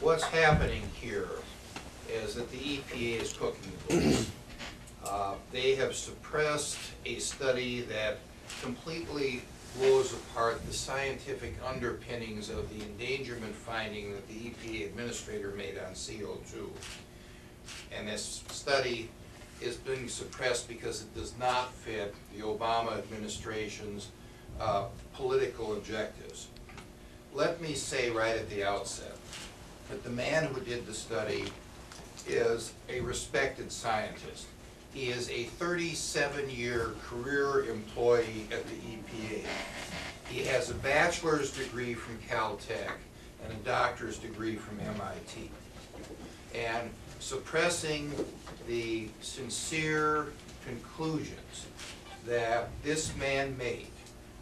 what's happening here is that the EPA is cooking the books. They have suppressed a study that completely blows apart the scientific underpinnings of the endangerment finding that the EPA administrator made on CO2. And this study is being suppressed because it does not fit the Obama administration's political objectives. Let me say right at the outset that the man who did the study is a respected scientist. He is a 37-year career employee at the EPA. He has a bachelor's degree from Caltech and a doctor's degree from MIT. And suppressing the sincere conclusions that this man made,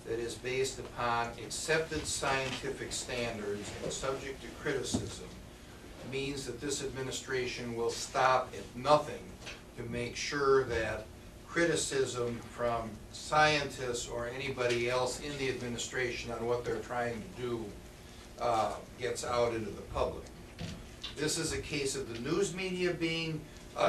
that is based upon accepted scientific standards and subject to criticism, means that this administration will stop at nothing to make sure that criticism from scientists or anybody else in the administration on what they're trying to do gets out into the public. This is a case of the news media being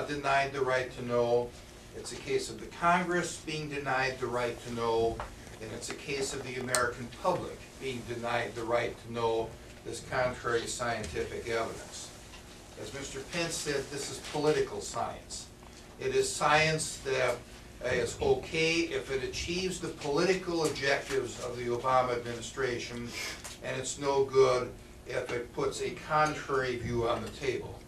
denied the right to know. It's a case of the Congress being denied the right to know. And it's a case of the American public being denied the right to know this contrary scientific evidence. As Mr. Pence said, this is political science. It is science that is okay if it achieves the political objectives of the Obama administration, and it's no good if it puts a contrary view on the table.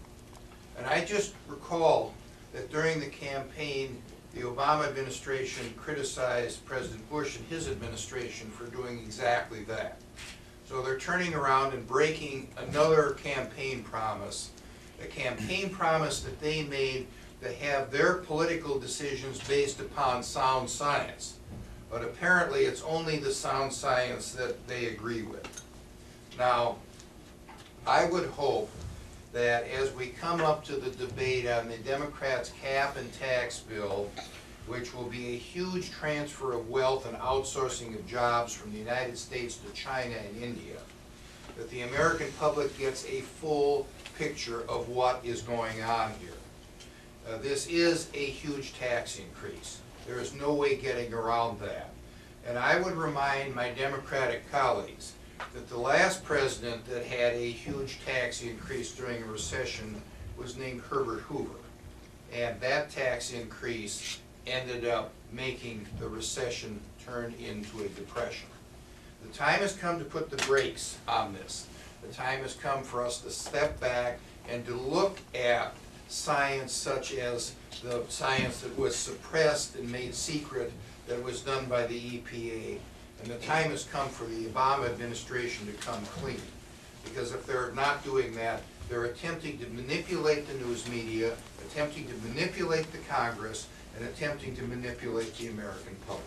And I just recall that during the campaign, the Obama administration criticized President Bush and his administration for doing exactly that. So they're turning around and breaking another campaign promise, a campaign promise that they made to have their political decisions based upon sound science. But apparently it's only the sound science that they agree with. Now, I would hope that as we come up to the debate on the Democrats' cap and tax bill, which will be a huge transfer of wealth and outsourcing of jobs from the United States to China and India, that the American public gets a full picture of what is going on here. This is a huge tax increase. There is no way getting around that. And I would remind my Democratic colleagues that the last president that had a huge tax increase during a recession was named Herbert Hoover. And that tax increase ended up making the recession turn into a depression. The time has come to put the brakes on this. The time has come for us to step back and to look at science such as the science that was suppressed and made secret that was done by the EPA. And the time has come for the Obama administration to come clean. Because if they're not doing that, they're attempting to manipulate the news media, attempting to manipulate the Congress, and attempting to manipulate the American public.